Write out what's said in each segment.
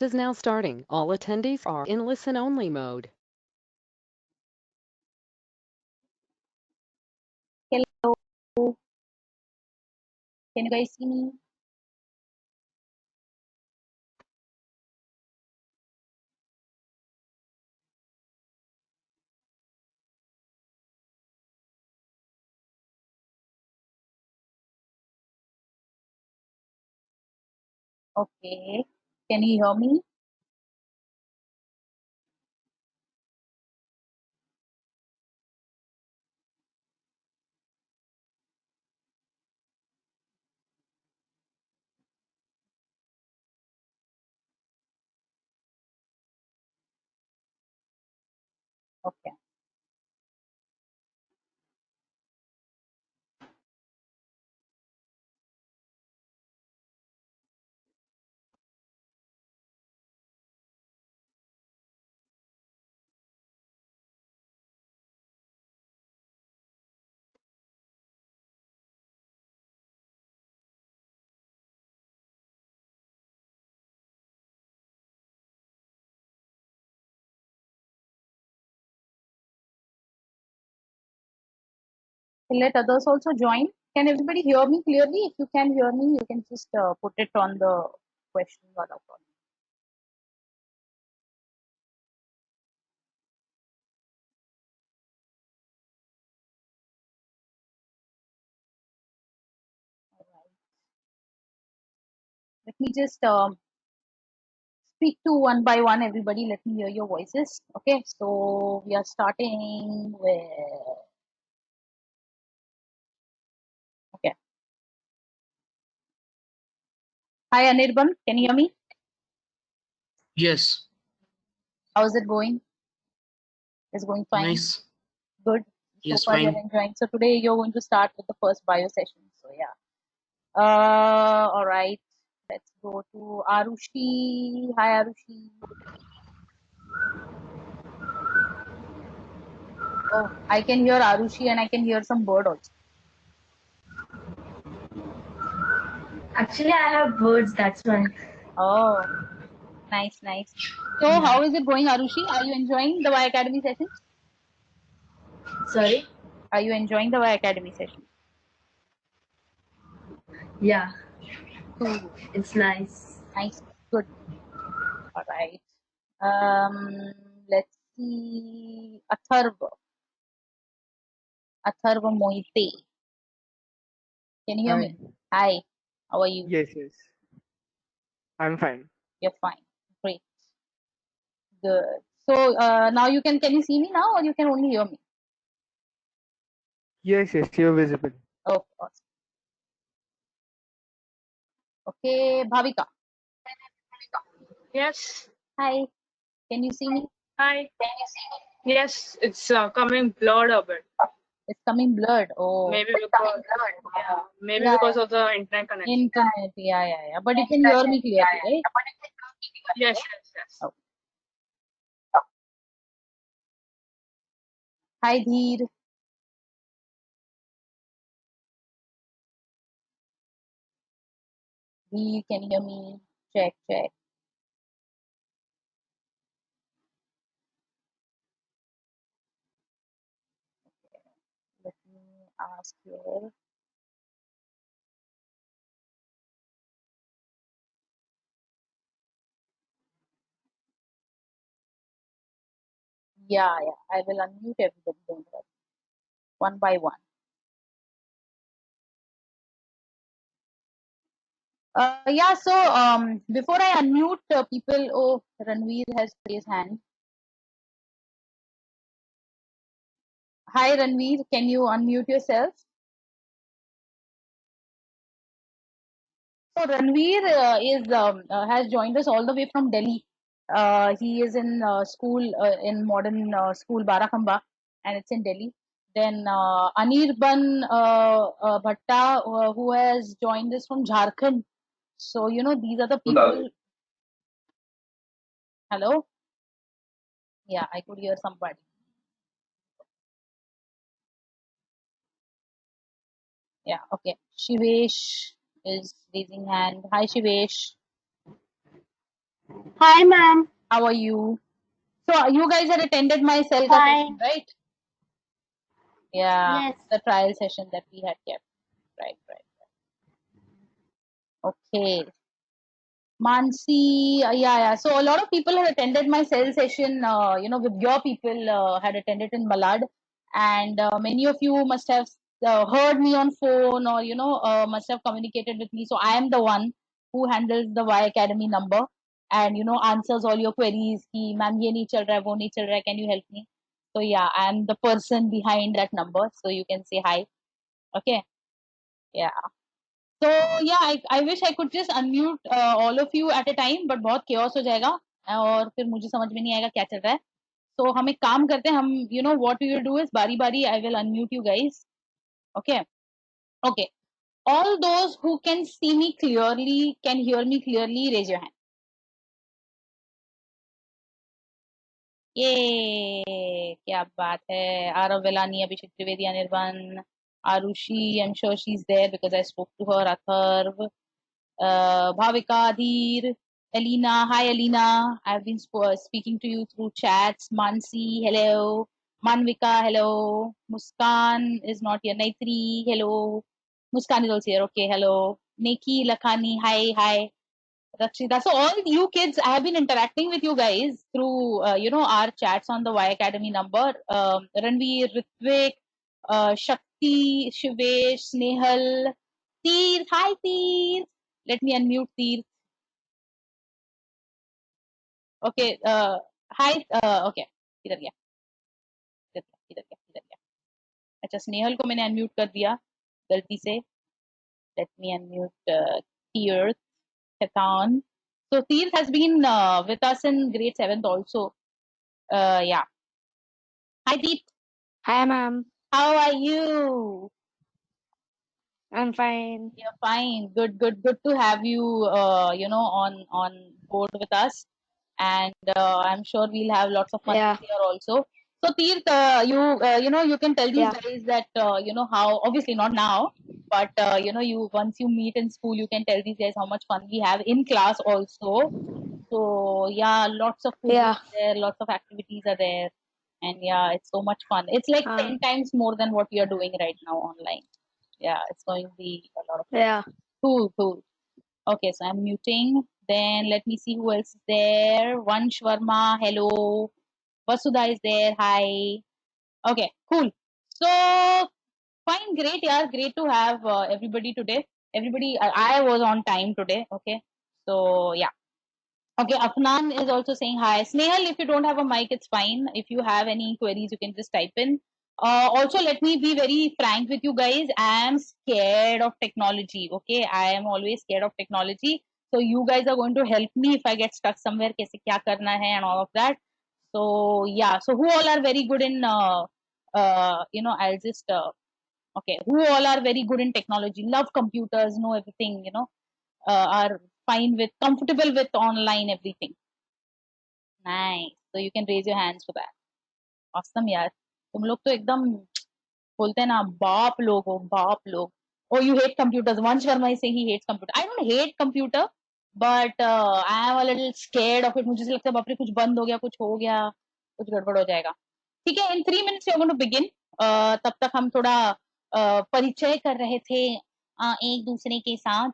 is now starting. All attendees are in listen-only mode. Hello, can you guys see me? Okay, can you hear me? Okay. Let others also join. Can everybody hear me clearly? If you can hear me, you can just put it on the question or the call. All right. Let me just speak to one by one, everybody. Let me hear your voices. Okay, so we are starting with. Okay. Hi, Anirban. Can you hear me? Yes, How's it going? It's going fine. nice. Good. So Yes, far, you're fine. enjoying. So today, you're going to start with the first bio session. So yeah. All right. Let's go to Arushi. Hi, Arushi. Oh, I can hear Arushi and I can hear some bird also. Actually, I have birds, that's why. Oh, nice, nice. So, Yeah. how is it going, Arushi? Are you enjoying the Y Academy sessions? Sorry? Are you enjoying the Y Academy session? Yeah, Cool. it's nice. Nice. Good. All right. Let's see. Atharva Moite. Can you hear Hi. me? Hi. How are you? Yes, yes. I'm fine. You're fine. Great. Good. So now can you see me now or you can only hear me? Yes, yes, you're visible. Oh, awesome. Okay, Bhavika. Yes. Hi. Can you see me? Hi. Yes, it's coming blurred a bit. It's coming blurred. Oh, Maybe because maybe yeah, because of the internet connection. internet. Yeah, yeah, yeah. But you can hear me clearly, right? Yes, yes, yes. Oh. Hi, Dheer. Dheer, can you hear me? Check, check. Let me ask here. Yeah, yeah. I will unmute everybody. Don't worry. One by one. Yeah. So before I unmute people, oh, Ranveer has raised hand. Hi, Ranveer. Can you unmute yourself? So Ranveer has joined us all the way from Delhi. He is in school in modern school Barakamba, and it's in Delhi. Then Anirban Bhatta, who has joined us from Jharkhand. So these are the people. Hello. Yeah, I could hear somebody. Yeah. Okay. Shivesh is raising hand. Hi, Shivesh. Hi, ma'am. How are you? So you guys had attended my Selka Fine. session, right? Yeah, Yes. the trial session that we had kept. Right. Okay. Mansi, yeah. So a lot of people had attended my cell session, with your people had attended in Malad, and many of you must have heard me on phone or must have communicated with me. So I am the one who handles the Y Academy number and answers all your queries. Ki ma'am ye nahi chal raha hai, wo nahi chal raha hai, can you help me? So yeah, I am the person behind that number. So you can say hi. Okay. Yeah. So yeah, I wish I could just unmute all of you at a time, but बहुत chaos हो जाएगा और फिर मुझे समझ में नहीं आएगा क्या चल रहा है. So हम एक काम करते हैं, हम what we will do is बारी बारी I will unmute you guys. Okay. All those who can see me clearly, can hear me clearly, raise your hand. ये क्या बात है. Arav Velani, Abhishek Trivedi, Anirban, Arushi, I'm sure she's there because I spoke to her. Atharv, Bhavika, Dheer, Elena. Hi, Elena. I've been speaking to you through chats. Mansi, hello. Manvika, hello. Muskan is not here. Naitri, hello. Muskan is also here. Okay, hello. Neki, Lakhani, hi. Rakshita. So all you kids, I have been interacting with you guys through, our chats on the Y Academy number. Ranveer, Ritvik, Shakti, Shivesh, Snehal, Teer. Hi, Teer. Let me unmute Teer. Okay. Hi. Okay. इधर गया. अच्छा, स्नेहल को मैंने unmute कर दिया गलती से. Let me unmute Teer, Ketan. So Teer has been with us in grade 7th also. Yeah. Hi, Deep. Hi, ma'am. How are you? I'm fine. You're fine. Good to have you, on board with us. And I'm sure we'll have lots of fun Yeah. here also. So, Teerth, you can tell these guys that, how, obviously not now, but, once you meet in school, you can tell these guys how much fun we have in class also. So, yeah, lots of food is there, lots of activities are there. And yeah, it's so much fun. It's like 10 times more than what we are doing right now online. Yeah, it's going to be a lot of fun. Yeah. Cool. Okay, so I'm muting. Then let me see who else is there. Vansh Verma, hello. Vasudha is there, hi. Okay, cool. So, fine, great, yeah, great to have everybody today. Everybody, I was on time today, okay. So, yeah. Okay, Afnan is also saying hi. Snehal, if you don't have a mic, it's fine. If you have any queries, you can just type in. Also, let me be very frank with you guys. I am scared of technology. Okay, I am always scared of technology. So you guys are going to help me if I get stuck somewhere. कैसे क्या करना है and all of that. So yeah. So who all are very good in? I'll just okay. Who all are very good in technology? Love computers, know everything. Are fine with, comfortable with online everything. Nice. So you can raise your hands for that. Awesome, यार. तुम लोग तो एकदम बोलते हैं ना, बाप लोग हो, बाप लोग. Oh, you hate computers. Vansh Verma is saying he hates computer. I don't hate computer, but I am a little scared of it. मुझे लगता है बाप रे कुछ बंद हो गया, कुछ हो गया, कुछ गड़बड़ हो जाएगा. ठीक है, in 3 minutes we are going to begin. तब तक हम थोड़ा परिचय कर रहे थे एक दूसरे के साथ.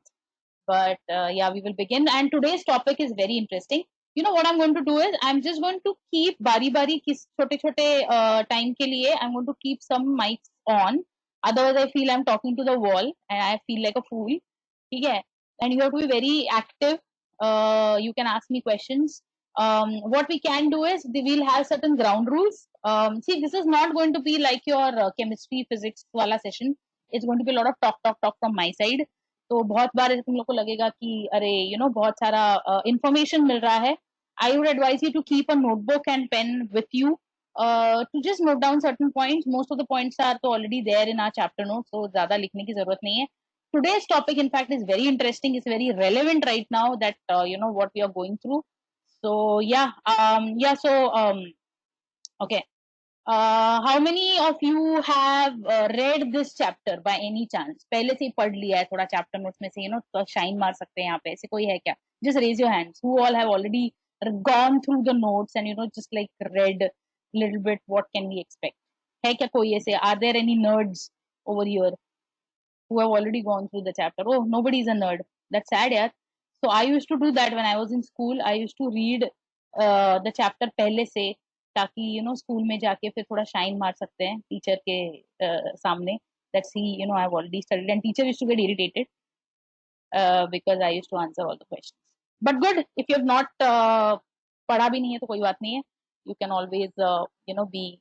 But yeah, we will begin. And today's topic is very interesting. You know what I'm going to do is I'm just going to keep bari kis छोटे time के लिए I'm going to keep some mics on. Otherwise, I feel I'm talking to the wall and I feel like a fool. ठीक है? And you have to be very active. You can ask me questions. What we can do is we'll have certain ground rules. See, this is not going to be like your chemistry, physics wala session. It's going to be a lot of talk from my side. तो बहुत बार तुम लोग को लगेगा कि अरे बहुत सारा information मिल रहा है. I would advise you to keep a notebook and pen with you to just note down certain points. Most of the points are तो already there in our chapter notes, so ज़्यादा लिखने की ज़रूरत नहीं है. Today's topic, in fact, is very interesting. It's very relevant right now that what we are going through. So yeah, okay. How many of you have read this chapter by any chance? पहले से ही पढ़ लिया है थोड़ा chapter notes में से, तो shine मार सकते हैं यहाँ पे. ऐसे कोई है क्या? Just raise your hands. Who all have already gone through the notes and just like read little bit what can we expect? है क्या कोई ऐसे? Are there any nerds over here who have already gone through the chapter? Oh, nobody is a nerd. That's sad, yaar. So I used to do that when I was in school. I used to read the chapter पहले से, ताकि school में जाके फिर थोड़ा shine मार सकते हैं टीचर के सामने, that see I've already studied, and teacher used to get irritated because I used to answer all the questions. But good, if you have not पढ़ा भी नहीं है तो कोई बात नहीं है, you can always be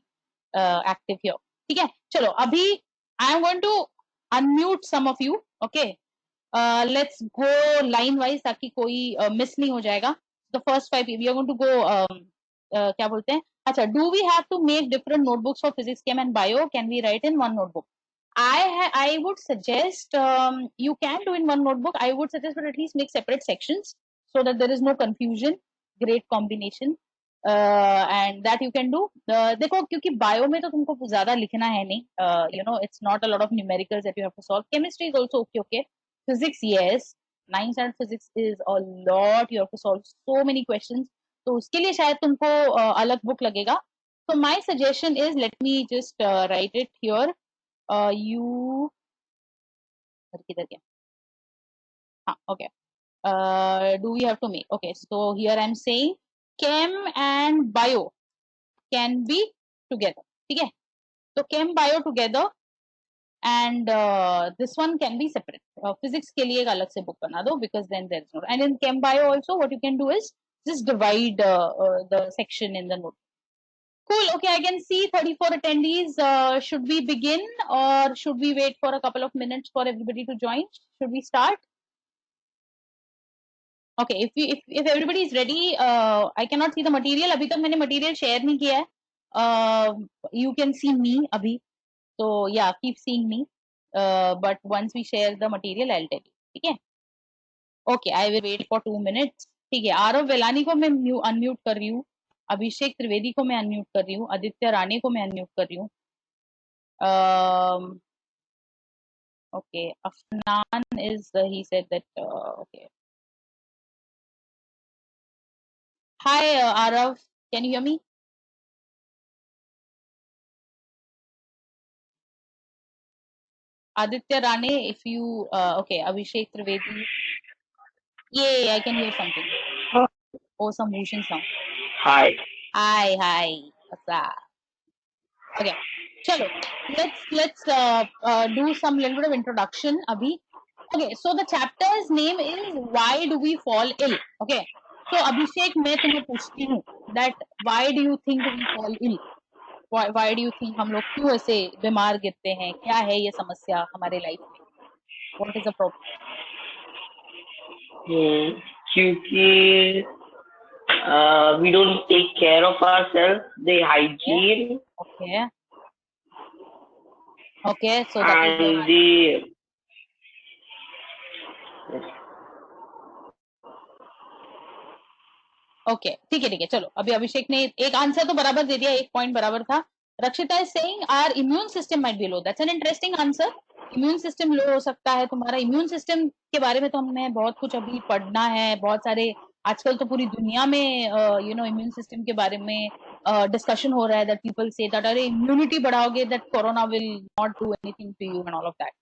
active here. ठीक है, चलो अभी I am going to unmute some of you. Okay, let's go line wise ताकि कोई miss नहीं हो जाएगा. The first 5 we are going to go क्या बोलते हैं, अच्छा, do we have to make different notebooks for physics, chem and bio? Can we write in one notebook? I would suggest you can do in one notebook. I would suggest, but at least make separate sections so that there is no confusion. Great combination. And that you can do. देखो, क्योंकि bio में तो तुमको ज़्यादा लिखना है नहीं. It's not a lot of numericals that you have to solve. Chemistry is also okay. Physics, yes. 9th standard physics is a lot. You have to solve so many questions. तो उसके लिए शायद तुमको अलग book लगेगा. So my suggestion is, let me just write it here. You किधर गया? हाँ, okay. Do we have to make? Okay, so here I'm saying chem and bio can be together. ठीक है? So chem bio together, and this one can be separate. Physics के लिए एक अलग से book बना दो, because then there is no. And in chem bio also, what you can do is just divide the section in the note. Cool. Okay, I can see 34 attendees. Should we begin, or should we wait for a couple of minutes for everybody to join? Should we start? Okay, if everybody is ready, I cannot see the material. अभी तक मैंने material share नहीं किया है. You can see me अभी, so yeah, keep seeing me. But once we share the material, I'll tell you. ठीक है? Okay, I will wait for 2 minutes. ठीक है. आरव वेलानी को मैं unmute कर रही हूँ. अभिषेक त्रिवेदी को मैं अनम्यूट कर रही हूँ. आदित्य राणे को मैं अनम्यूट कर रही हूँ. Okay, Afnan is he said that okay. Hi Arav, can you hear me? Aditya Rane, if you okay, Abhishek Trivedi. Yeah, I can hear something. Oh, some motion sound. Hi. What's up? Okay, chalo, let's do some little bit of introduction abhi. Okay, so the chapter's name is Why Do We Fall Ill? Okay, so Abhishek, मैं तुम्हें पूछती हूँ that why do you think we fall ill? Why do you think हम लोग क्यों ऐसे बीमार गिरते हैं? क्या है ये समस्या हमारे लाइफ में? What is the problem? क्योंकि we don't take care of ourselves, the hygiene. Okay, so that and is the okay, ठीक है, चलो अभी अभिषेक ने एक आंसर तो बराबर दे दिया, एक पॉइंट बराबर था. Rakshita is saying our immune system might be low. That's an interesting answer. Immune system low हो सकता है तुम्हारा. इम्यून सिस्टम के बारे में तो हमें बहुत कुछ अभी पढ़ना है. बहुत सारे आजकल तो पूरी दुनिया में इम्यून सिस्टम के बारे में डिस्कशन हो रहा है. दैट पीपल से दैट अरे इम्यूनिटी बढ़ाओगे that corona will not do anything to you and all of that,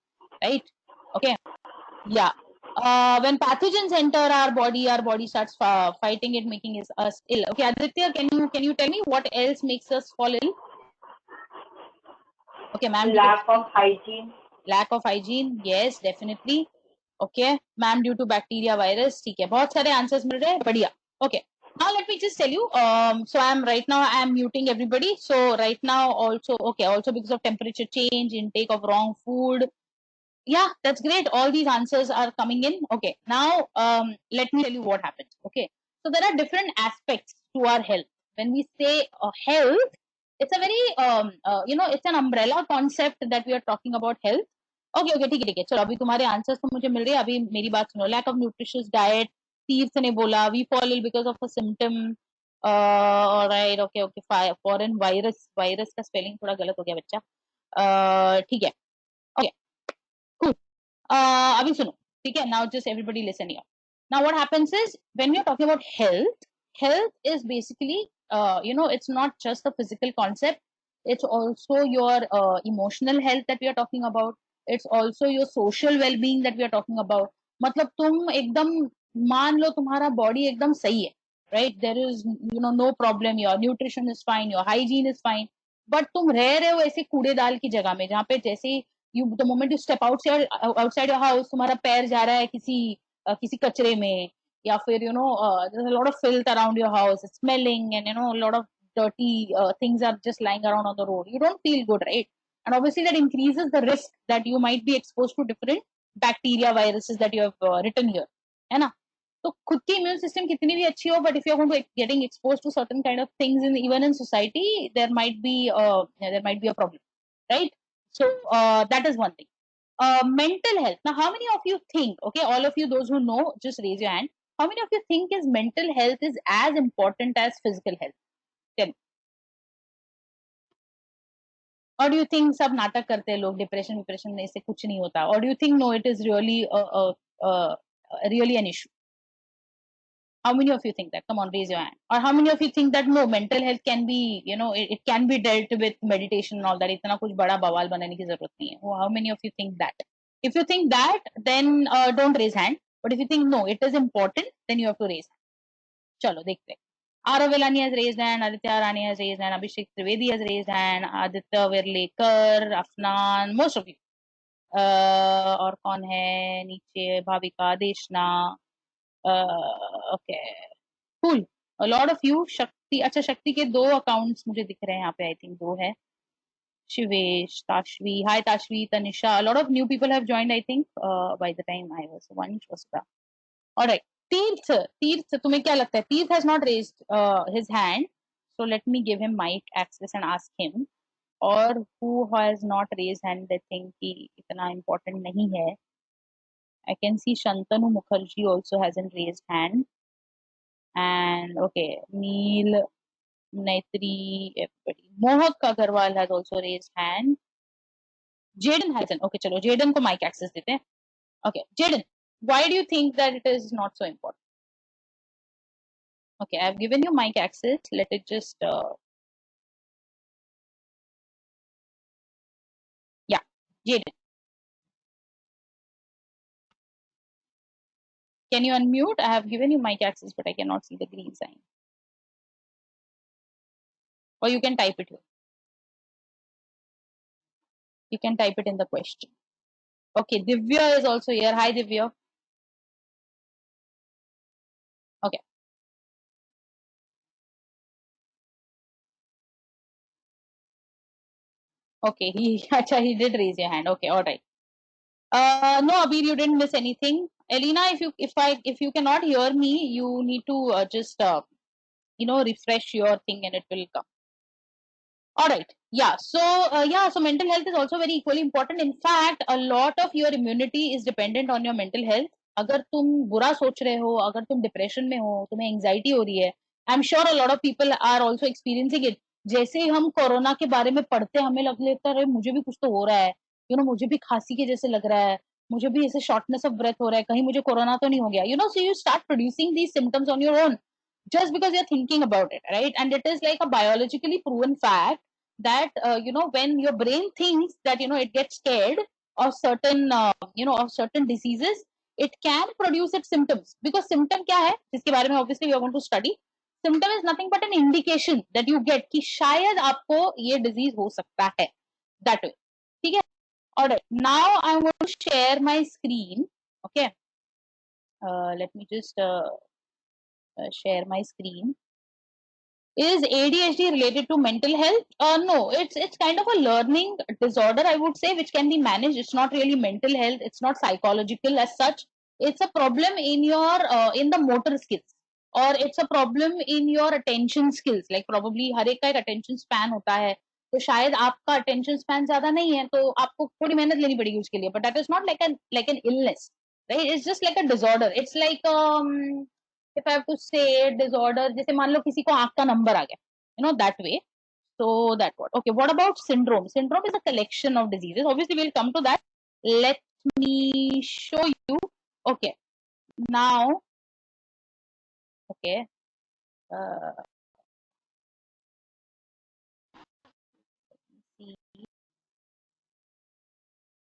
right? Okay, yeah when pathogens enter our body starts fighting it, making us ill. Okay, Aditya, can you tell me what else makes us fall ill? Okay, ma'am. Lack of hygiene. Lack of hygiene, yes, definitely. Okay, ma'am, due to bacteria, virus. ठीक है, बहुत सारे answers मिल रहे हैं, बढ़िया. Okay, now let me just tell you. So I am muting everybody. So right now also because of temperature change, intake of wrong food. Yeah, that's great. All these answers are coming in. Okay, now let me tell you what happens. Okay, so there are different aspects to our health. When we say health, it's a very it's an umbrella concept that we are talking about health. Okay, ठीक है. चलो अभी तुम्हारे answers तो मुझे मिल रहे हैं. अभी मेरी बात सुनो. Lack of nutritious diet. Thieves ने बोला we fall ill because of a symptom. Alright, okay. Foreign virus का spelling थोड़ा गलत हो गया बच्चा. ठीक है. Okay. अभी सुनो, ठीक है. Now just everybody listen here. Now what happens is when we are talking about health health is basically, it's not just a physical concept. It's also your emotional health that we are talking about. It's also your social well-being that we are talking about. मतलब तुम एकदम मान लो तुम्हारा body एकदम सही है, right? There is no problem. Your nutrition is fine. Your hygiene is fine. But तुम रह रहे हो ऐसे कूड़ेदाल की जगह में जहाँ पे जैसे the moment you step outside your house, तुम्हारा पैर जा रहा है किसी कचरे में, या फिर there's a lot of filth around your house, it's smelling, and a lot of dirty things are just lying around on the road. You don't feel good, right? And obviously that increases the risk that you might be exposed to different bacteria, viruses that you have written here, है ना? तो खुद की immune system कितनी भी अच्छी हो, but if you're going to getting exposed to certain kind of things even in society, there might be a problem, right? So that is one thing. Mental health. Now, how many of you think, okay, all of you, those who know, just raise your hand. How many of you think is mental health is as important as physical health? Tell me. Or do you think सब नाटक करते हैं लोग, depression में इससे कुछ नहीं होता? Or do you think no, it is really really an issue? How many of you think that? Come on, raise your hand. Or how many of you think that no, mental health can be, it can be dealt with meditation and all that. इतना कुछ बड़ा बवाल बनाने की जरूरत नहीं है. How many of you think that? If you think that, then don't raise hand. But if you think no, it is important, then you have to raise hand. चलो देखते हैं. Arav Velani has raised hand, Aditya Rani has raised hand, Abhishek Trivedi has raised hand, Aditya Verlekar, Afnan, most of you. और कौन है नीचे? भाविका, देशना. Okay, cool. A lot of you. शक्ति, अच्छा शक्ति के 2 accounts मुझे दिख रहे हैं यहाँ पे. I think 2 है. Shivesh, Tashvi. Hi Tashvi, Tanisha. A lot of new people have joined, I think, by the time I was one. Alright. Teerth, तुम्हें क्या लगता है? Teerth has not raised his hand. So let me give him mic access and ask him. Or who has not raised hand, they think कि इतना important नहीं है. I can see Shantanu Mukherjee also hasn't raised hand. And okay, Neil, Naitri, everybody. Mohak Agarwal has also raised hand. Jaden hasn't. Okay, chalo, Jaden ko mic access dete hain. Okay, Jaden, why do you think that it is not so important? Okay, I've given you mic access. Let it just yeah, Jaden. Can you unmute? I have given you mic access, but I cannot see the green sign. Or you can type it here. You can type it in the question. Okay, Divya is also here. Hi, Divya. Okay. Okay, he did raise your hand. Okay, all right. No, Abir, you didn't miss anything. Elena, if you cannot hear me, you need to just refresh your thing and it will come. All right. Yeah. So mental health is also very equally important. In fact, a lot of your immunity is dependent on your mental health. अगर तुम बुरा सोच रहे हो, अगर तुम depression में हो, तुम्हें एंजाइटी हो रही है, I am sure a lot of people are also experiencing it. जैसे ही हम कोरोना के बारे में पढ़ते हमें लगता है मुझे भी कुछ तो हो रहा है, मुझे भी खांसी के जैसे लग रहा है, मुझे भी ऐसे शॉर्टनेस ऑफ ब्रेथ हो रहा है, कहीं मुझे कोरोना तो नहीं हो गया. So you start producing these symptoms on your own just because you're thinking about it, right? And it is like a biologically proven fact that when your brain thinks that it gets scared of certain of certain diseases, it can produce its symptoms. Because symptom क्या है जिसके बारे में obviously we are going to study. Symptom is nothing but an indication that you get कि शायद आपको ये disease हो सकता है. That way. ठीक है? Alright. Now I'm going to share my screen. Okay. Let me just share my screen. Is ADHD related to mental health? No, it's kind of a learning disorder, I would say, which can be managed. It's not really mental health. It's not psychological as such. It's a problem in your in the motor skills, or it's a problem in your attention skills. Like probably हर एक का एक attention span होता है, तो शायद आपका attention span ज़्यादा नहीं है, तो आपको थोड़ी मेहनत लेनी पड़ेगी उसके लिए. But that is not like an illness, right? It's just like a disorder. It's like if I have to say disorder, जैसे मान लो किसी को आँख का नंबर आ गया, that way. So that what? Okay, what about syndrome? Syndrome is a collection of diseases. Obviously, we'll come to that. Let me show you. Okay, now, okay, Uh,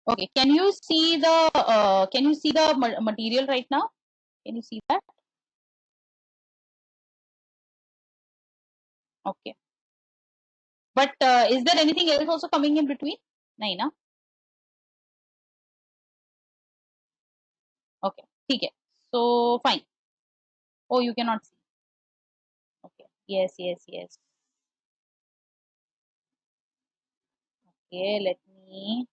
okay, can you see the material right now? Can you see that? Okay. But is there anything else also coming in between? नहीं ना? Okay. ठीक है. So fine. Oh, you cannot see. Okay. Yes. Okay. Let me.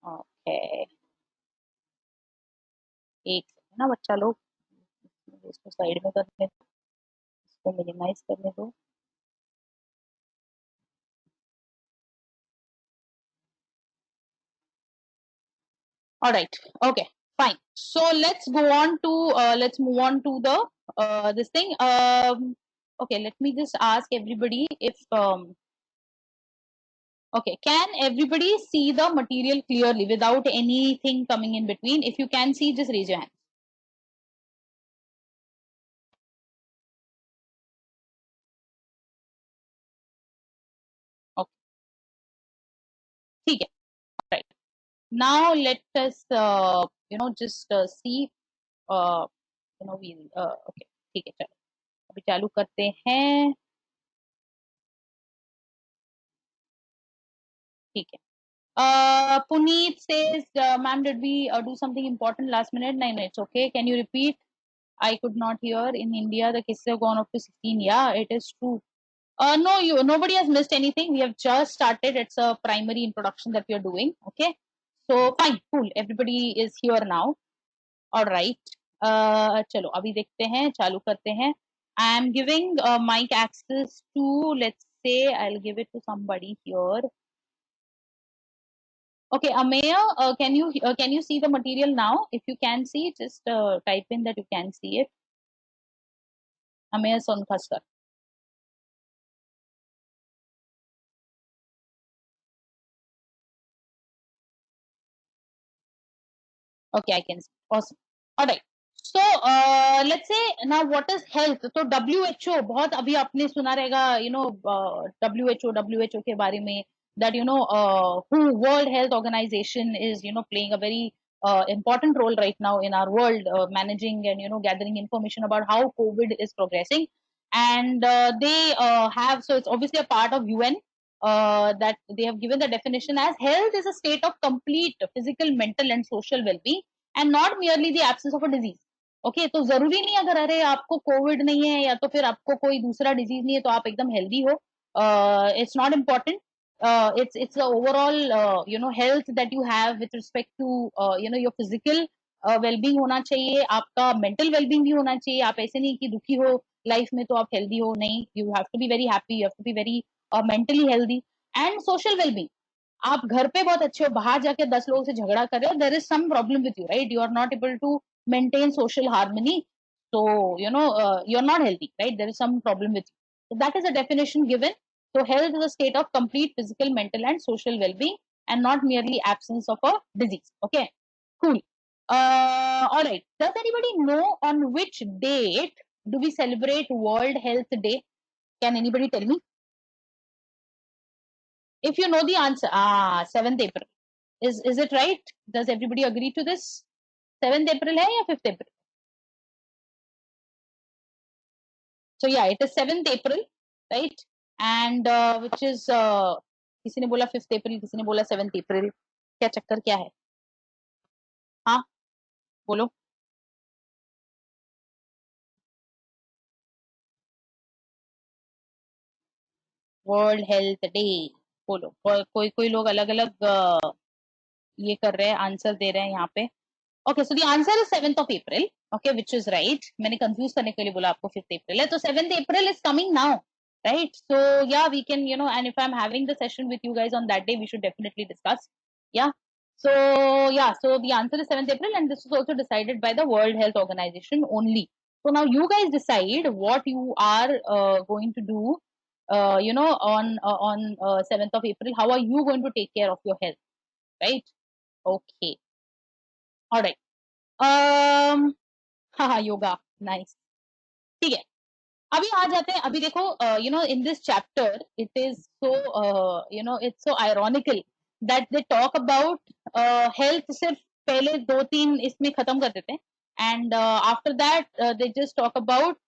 Okay. एक second ना बच्चा लोग इसको side में करने दो, इसको मिनिमाइज करने दो. All right. Okay. Fine. So let's go on to let's move on to the this thing. Okay. Let me just ask everybody if okay, can everybody see the material clearly without anything coming in between? If you can see, just raise your hand. Okay. ठीक है. Right. Now let us just see we'll okay. ठीक है. चलो अभी चालू करते हैं. ठीक है. Puneet says, ma'am, did we do something important last minute? No, it's okay. Can you repeat? I could not hear. In India, the cases have gone up to 16. Yeah, it is true. No, nobody has missed anything. We have just started. It's a primary introduction that we are doing. Okay. So fine, cool. Everybody is here now. All right. चलो अभी देखते हैं, चालू करते हैं. I am giving mic access to, let's say, I'll give it to somebody here. Okay, Ameya, can you see the material now? If you can see, just type in that you can see it. Ameya Sonkhaskar. Okay, I can see. Awesome. All right. So let's say now what is health? So WHO बहुत अभी आपने सुना रहेगा, WHO के बारे में, that who World Health Organization is playing a very important role right now in our world, managing and gathering information about how COVID is progressing, and they have, so it's obviously a part of UN. That they have given the definition as health is a state of complete physical, mental and social well-being and not merely the absence of a disease. Okay तो जरूरी नहीं अगर अरे आपको Covid नहीं है या तो फिर आपको कोई दूसरा डिजीज नहीं है तो आप एकदम हेल्दी हो. It's not important. it's the overall health that you have with respect to your physical well-being होना चाहिए, आपका mental well-being भी होना चाहिए. आप ऐसे नहीं कि दुखी हो लाइफ में तो आप हेल्दी हो, नहीं. You have to be very happy, you have to be very mentally healthy. And social well-being, आप घर पे बहुत अच्छे हो, बाहर जाके 10 लोगों से झगड़ा कर रहे हो, there is some problem with you, right? You are not able to maintain social harmony, so you're not healthy, right? There is some problem with you. So that is a definition given. So health is a state of complete physical, mental and social well-being and not merely absence of a disease. Okay, cool. All right, does anybody know on which date do we celebrate World Health Day? Can anybody tell me? If you know the answer, 7th April. Is it right? Does everybody agree to this? 7th April है या 5th April? So yeah, it is 7th April, right? And which is किसी ने बोला 5th April, किसी ने बोला 7th April. क्या चक्कर क्या है? हाँ बोलो. वर्ल्ड हेल्थ डे बोलो. कोई कोई लोग अलग अलग ये कर रहे हैं, आंसर दे रहे हैं यहाँ पे. Okay, so the answer is 7th of April. Okay, which is right. मैंने confuse करने के लिए बोला आपको 5th April है, तो 7th April is coming now, right? So yeah, we can and if I'm having the session with you guys on that day, we should definitely discuss. Yeah. So yeah, so the answer is 7th April, and this is also decided by the World Health Organization only. So now you guys decide what you are going to do. On 7th of April, how are you going to take care of your health, right? Okay. All right. हाँ yoga, nice, ठीक है। अभी आ जाते हैं, अभी देखो you know in this chapter it is so you know it's so ironical that they talk about health, सिर्फ पहले 2-3 इसमें खत्म कर देते हैं and after that they just talk about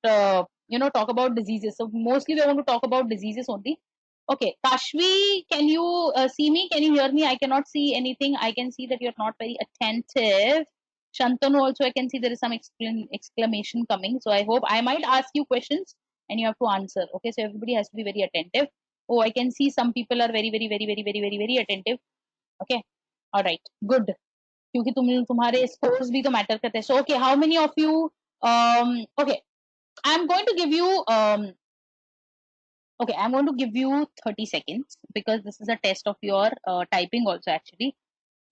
you know talk about diseases. So mostly we want to talk about diseases only. Okay, Kashvi, can you see me? Can you hear me? I cannot see anything. I can see that you're not very attentive. Shantanu also, I can see there is some exclamation coming. So I hope I might ask you questions and you have to answer. Okay, so everybody has to be very attentive. Oh, I can see some people are very, very, very, very, very, very, very attentive. Okay, all right, good. क्योंकि तुम्हारे scores भी तो matter करते हैं. So okay, how many of you? Okay, I'm going to give you okay, I'm going to give you 30 seconds because this is a test of your typing also actually.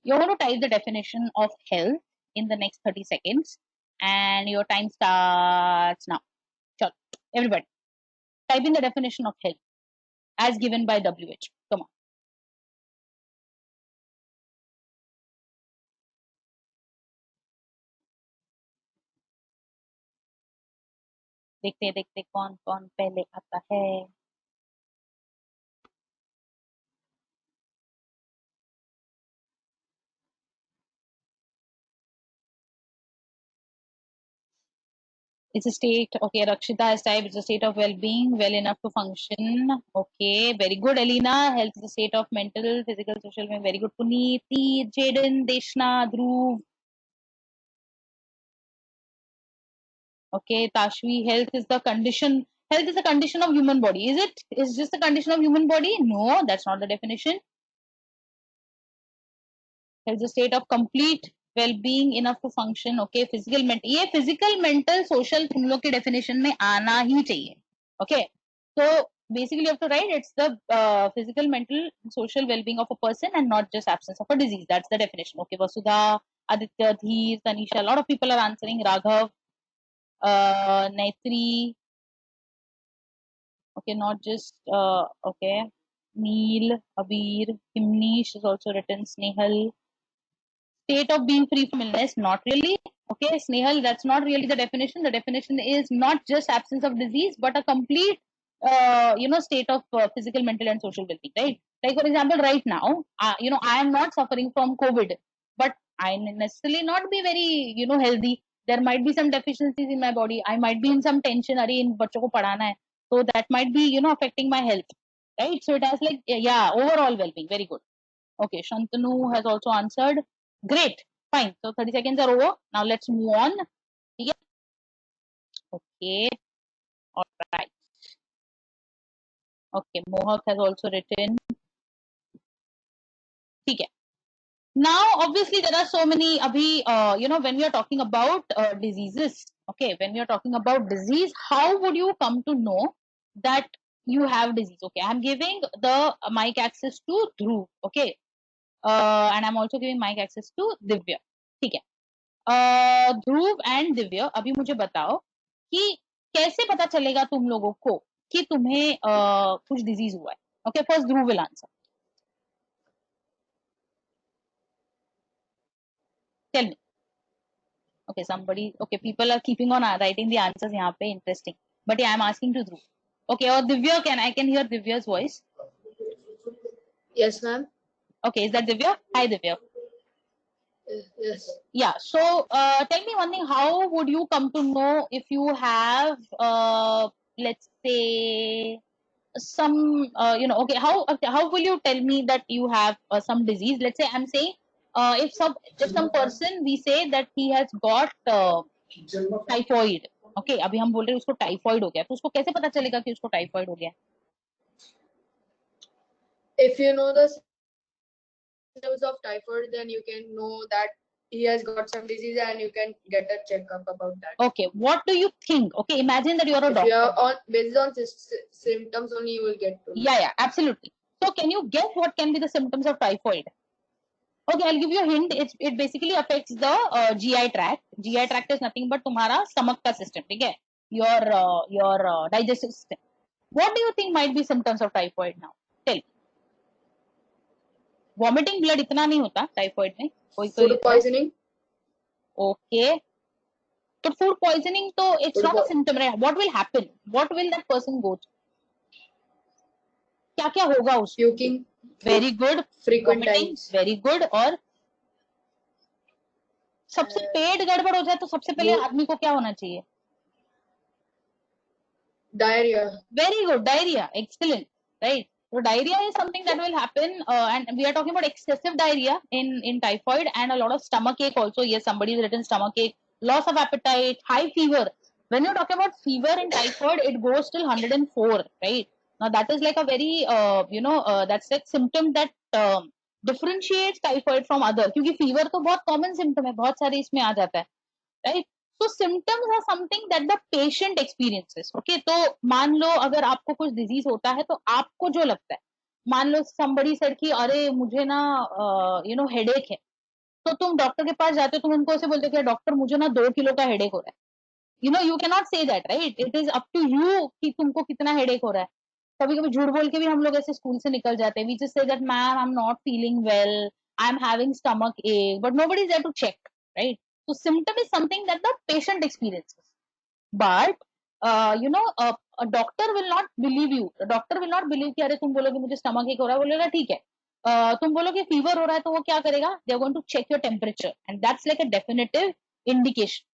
You're going to type the definition of health in the next 30 seconds and your time starts now. Sure. Everybody, type in the definition of health as given by WHO. Come on. देखते देखते कौन कौन पहले आता है. It's a state, okay, Rakshita has typed, it's a state of well-being, well enough to function. Okay, very good, Alina. Health is a state of mental, physical, social, very good. Puneet, Jaden, Deshna, Dhruv. Okay, Tashvi, health is the condition. Health is a condition of human body. Is it? Is just the condition of human body? No, that's not the definition. Health is a state of complete well-being, enough to function. Okay, physical, mental. ये physical, mental, social तुम लोग की definition में आना ही चाहिए. Okay, so basically you have to write it's the physical, mental, social well-being of a person and not just absence of a disease. That's the definition. Okay, Vasudha, Aditya, Dheer, Tanisha, a lot of people are answering. Raghav, Naitri. Okay, not just okay. Neel, Abir, Himnish is also written. Snehal. State of being free from illness, not really. Okay, Snehal, that's not really the definition. The definition is not just absence of disease, but a complete, you know, state of physical, mental, and social well-being. Right? Like for example, right now, you know, I am not suffering from COVID, but I necessarily not be very, you know, healthy. There might be some deficiencies in my body. I might be in some tension. अरे इन बच्चों को पढ़ाना है, so that might be, you know, affecting my health. Right? So it has like yeah, overall well-being. Very good. Okay, Shantanu has also answered. Great, fine. So 30 seconds are over. Now let's move on. Yeah. Okay, all right. Okay, Mohak has also written. Okay. Now, obviously, there are so many. Abhi, you know, when we are talking about diseases, okay, when we are talking about disease, how would you come to know that you have disease? Okay, I'm giving the mic access to Dhruv. Okay, and I'm also giving mic access to Divya. ठीक है. ध्रुव and Divya, अभी मुझे बताओ कि कैसे पता चलेगा तुम लोगों को कि तुम्हें कुछ डिजीज हुआ है. Okay, first Dhruv will answer. Tell me. Okay, somebody, okay, people are keeping on writing the answers यहाँ पे, interesting. But yeah, I'm asking to Dhruv. Okay, or Divya, I can hear Divya's voice. Yes, ma'am. Okay, is that Divya? Hi, Divya. Yes. Yeah, so tell me one thing, how would you come to know if you have, let's say, some, you know, okay, how will you tell me that you have some disease? Let's say I'm saying, if some person, we say that he has got typhoid. Okay, अभी हम बोल रहे हैं उसको typhoid हो गया, तो उसको कैसे पता चलेगा कि उसको टाइफॉइड हो गया? If you know the symptoms of typhoid, then you can know that he has got some disease and you can get a checkup about that. Okay, what do you think? Okay, imagine that you are a If doctor. you are on based on symptoms only, you will get to know. Yeah, absolutely. So can you guess what can be the symptoms of typhoid? Okay, I'll give you a hint. It basically affects the GI tract. GI tract is nothing but तुम्हारा stomach का system, ठीक है? Your digestive system. What do you think might be symptoms of typhoid now? Tell me. Vomiting blood इतना नहीं होता typhoid में. Food poisoning. Okay. तो food poisoning तो it's Food not a po- symptom, right? What will happen? What will that person go through? क्या क्या होगा उसको? puking Very good. frequent Vomiting, times. very good. और सबसे पेट गड़बड़ हो जाए तो सबसे पहले Mood- आदमी को क्या होना चाहिए? diarrhea. Very good. Diarrhea. Excellent. Right. So diarrhea is something that will happen, and we are talking about excessive diarrhea in typhoid, and a lot of stomach ache also. Yes, somebody has written stomach ache, loss of appetite, high fever. When you're talking about fever in typhoid, it goes till 104, right? Now that is like a very that's like symptom that differentiates typhoid from other. क्योंकि fever तो बहुत common symptom है, बहुत सारे इसमें आ जाता है, right? So symptoms are something that the patient experiences. Okay, तो मान लो अगर आपको कुछ disease होता है तो आपको जो लगता है, मान लो somebody said कि अरे मुझे ना headache है, तो तुम डॉक्टर के पास जाते हो, तुम उनको ऐसे बोलते हो कि डॉक्टर मुझे ना 2 किलो का हेडेक हो रहा है. You cannot say that, right? It is up to you कि तुमको कितना हेडेक हो रहा है. कभी कभी झूठ बोल के भी हम लोग ऐसे स्कूल से निकल जाते हैं. We just say that ma'am, I'm not feeling well, I'm having stomach ache, but nobody is there to check, right? So symptom is something that the patient experiences, but a doctor will not believe you. A doctor will not believe कि अरे तुम बोलोगे मुझे stomach ache हो रहा है, बोलेगा ठीक है. तुम बोलोगे fever हो रहा है तो वो क्या करेगा? They are going to check your temperature, and that's like a definitive indication.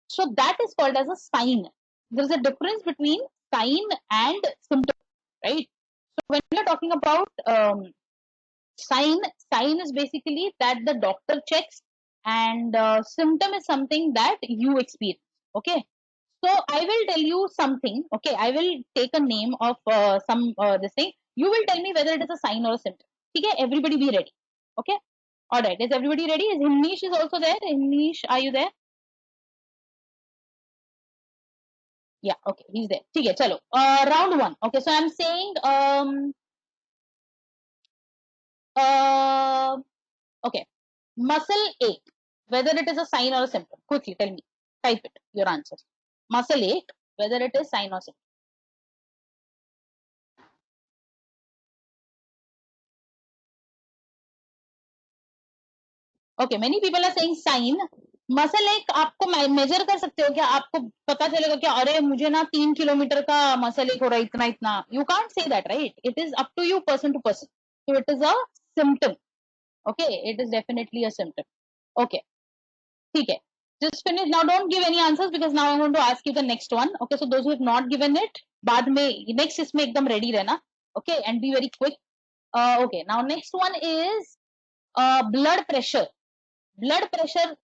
So that is called as a sign. There is a difference between sign and symptom, right? So when we are talking about sign is basically that the doctor checks, and symptom is something that you experience. Okay, so I will tell you something. Okay, I will take a name of some this thing. You will tell me whether it is a sign or a symptom. Okay, everybody be ready. Okay, all right. Is everybody ready? Is Himnish is also there? Himnish, are you there? Yeah, okay, he's there. ठीक है, चलो. Round one. Okay, so I'm saying okay, muscle ache, whether it is a sign or a symptom. Quickly tell me. Type it, your answers. Muscle ache, whether it is sign or symptom. Okay, many people are saying sign. Muscle एक आपको major कर सकते हो क्या? आपको पता चलेगा क्या अरे मुझे ना 3 किलोमीटर का मसल एक हो रहा है इतना इतना? You can't say that, right? It is up to you person to person. So it is a symptom. Okay, it is definitely a symptom. Okay, ठीक है. Just finish now. Don't give any answers because now I'm going to ask you the next one. Okay, so those who have not given it, बाद में next इसमें एकदम ready रहना. Okay, and be very quick. Okay, now next one is blood pressure. Blood pressure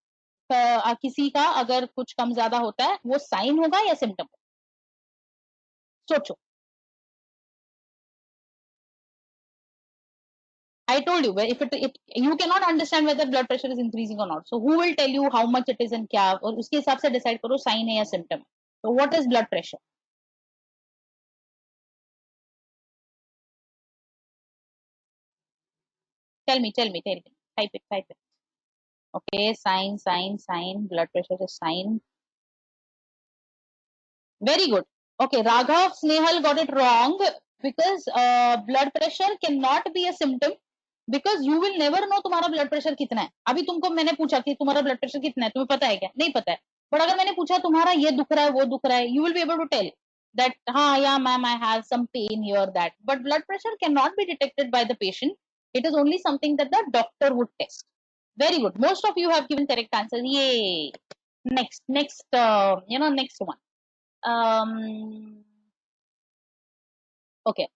किसी का अगर कुछ कम ज्यादा होता है वो साइन होगा या सिम्टम? सोचो. I told you, if you cannot understand whether blood pressure is increasing or not. So who will tell you how much it is and क्या, और उसके हिसाब से decide करो sign है या symptom. So what is blood pressure? Tell me. Type it. Okay, sign. Blood pressure is sign. Very good. Okay, Raghav Snehal got it wrong because blood pressure cannot be a symptom because you will never know तुम्हारा blood pressure कितना है. अभी तुमको मैंने पूछा कि तुम्हारा blood pressure कितना है, तुम्हें पता है क्या? नहीं पता है. But अगर मैंने पूछा तुम्हारा ये दुख रहा है वो दुख रहा है, you will be able to tell that हाँ yeah ma'am I have some pain here that. But blood pressure cannot be detected by the patient. It is only something that the doctor would test. Very good. Most of you have given correct answers. Yay. Next next one. Okay.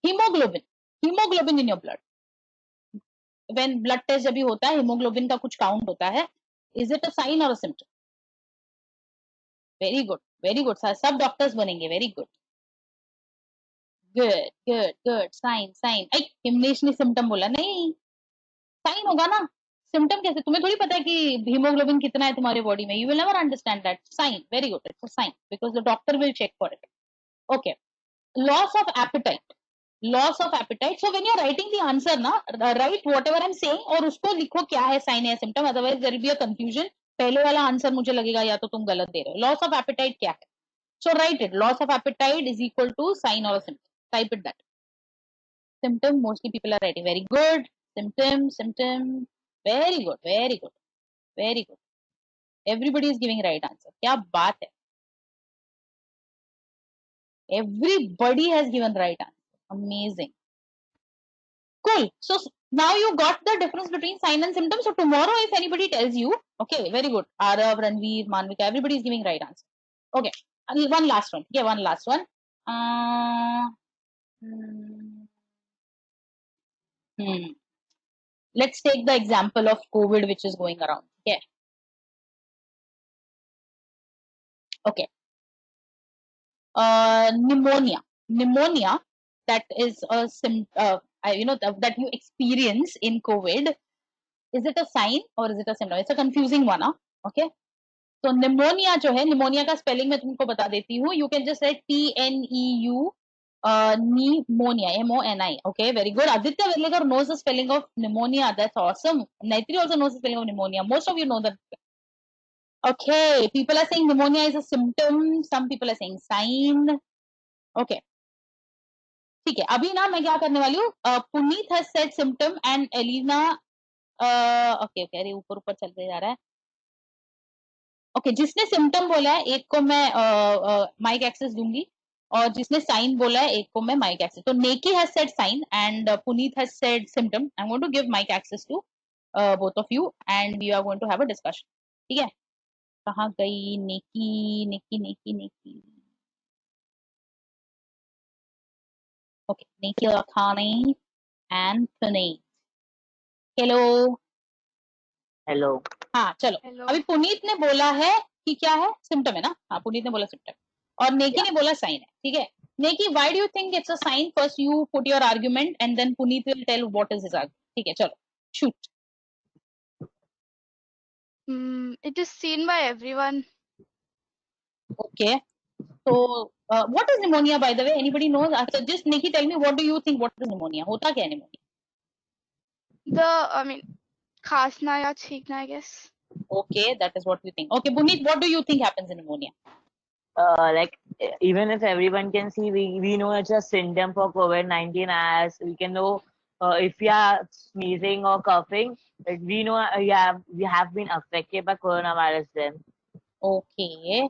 Hemoglobin in your blood. When blood test जब भी होता है, hemoglobin का कुछ count होता है. Is it a sign or a symptom? Very good. सब doctors बनेंगे. Very good. Sign. ऐ हिमनेश ने symptom बोला. नहीं, sign होगा ना. Symptom कैसे? तुम्हें थोड़ी पता है कि hemoglobin कितना है तुम्हारे body में. You will never understand that. Sign. Very good. It's a sign because the doctor will check for it. Okay. Loss of appetite. So when you're writing the answer ना, write whatever I'm saying और उसको लिखो क्या है sign या symptom. Otherwise there will be a confusion. पहले वाला answer मुझे लगेगा या तो तुम गलत दे रहे हो. Loss of appetite क्या है? So write it. Loss of appetite is equal to sign or a symptom. Type it that. Symptom, mostly people are writing. Very good. symptom. Very good, very good, very good. Everybody is giving right answer. क्या बात है? Everybody has given right answer. Amazing. Cool. So now you got the difference between sign and symptom. So tomorrow, if anybody tells you, okay, very good. Arav, Ranveer, Manvika, everybody is giving right answer. Okay. And one last one. Yeah, one last one. Let's take the example of COVID, which is going around. Okay. Okay. Pneumonia. Pneumonia, that is a that you experience in COVID. Is it a sign or is it a symptom? It's a confusing one, huh? Okay. So pneumonia जो है, pneumonia का spelling मैं तुमको बता देती हूँ. You can just write PNEU, pneumonia, MONI. Okay, very good. Aditya Vedlekar knows the spelling of pneumonia. That's awesome. Naitri also knows the spelling of pneumonia. Most of you know that. Okay, people are saying pneumonia is a symptom. Some people are saying sign. Okay. ठीक है, अभी ना मैं क्या करने वाली हूँ, Puneet has said symptom and Elena, okay, अरे ऊपर ऊपर चलते जा रहा है. ओके, जिसने सिम्टम बोला है एक को मैं माइक एक्सेस दूंगी और जिसने साइन बोला है एक को मैं माइक एक्सेस. तो Neki has said sign and Puneet has said symptom. I am going to give mic access to both of you and we are going to have a discussion. ठीक है, कहाँ गई नेकी? नेकी नेकी नेकी. ओके, नेकी Lakhani and Puneet. Hello hello. हाँ चलो. Hello. अभी पुनीत ने बोला है कि क्या है, सिम्टम है ना. हाँ, पुनीत ने बोला सिम्टम और नेकी ने बोला साइन है. ठीक है, Neki, why do you think it's a sign? First you put your argument and then Puneet will tell what is his argument. ठीक है, चलो shoot. It is seen by everyone. Okay, so what is pneumonia, by the way? Anybody knows? Just Nikki, tell me, what do you think? What is pneumonia? होता क्या है pneumonia? खांसना या छींकना, I guess. Okay, that is what you think. Okay, Puneet, what do you think happens in pneumonia? Like even if everyone can see, we know it's a symptom for COVID-19, as we can know if we are sneezing or coughing, we know we have been affected by coronavirus then. Okay,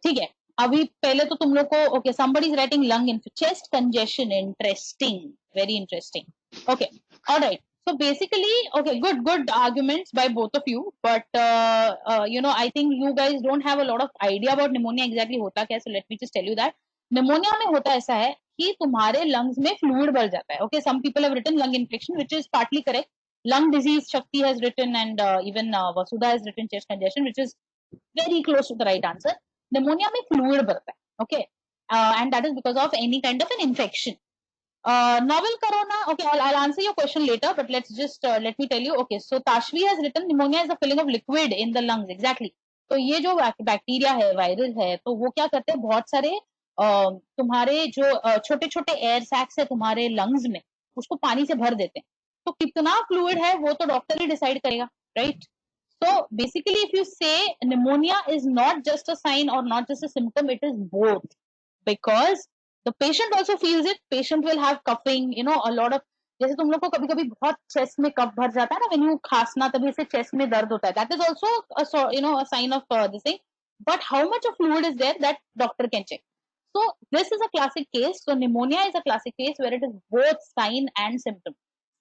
ठीक है. अभी पहले तो तुम लोग को, okay, somebody is writing lung infection, chest congestion. Interesting, very interesting. Okay, all right. So basically, okay, good arguments by both of you, but I think you guys don't have a lot of idea about pneumonia exactly होता क्या. So let me just tell you that pneumonia में होता ऐसा है कि तुम्हारे lungs में fluid बढ़ जाता है. Okay, some people have written lung infection, which is partly correct. Lung disease, Shakti has written, and even Vasudha has written chest congestion, which is very close to the right answer. Pneumonia में fluid बढ़ता है. Okay, and that is because of any kind of an infection. Novel corona. Okay, I'll answer your question later, but let's just let me tell you. Okay, so Tashvi has written pneumonia is the filling of liquid in the lungs. Exactly. तो ये जो bacteria है, virus है, तो वो क्या करते हैं, बहुत सारे तुम्हारे जो छोटे छोटे एयर सैक्स है तुम्हारे लंग्स में, उसको पानी से भर देते हैं. तो कितना फ्लूइड है वो तो डॉक्टर ही डिसाइड करेगा, right? So basically, if you say pneumonia is not just a sign or not just a symptom, it is both, because the patient also feels it. Patient will have coughing, a lot of, जैसे तुम लोग को कभी कभी बहुत chest में कफ भर जाता है ना, when you खांसना तभी से चेस्ट में दर्द होता है. That is also a sign of this thing. But how much of fluid is there, that doctor can check. So this is a classic case. So pneumonia is a classic case where it is both sign and symptom.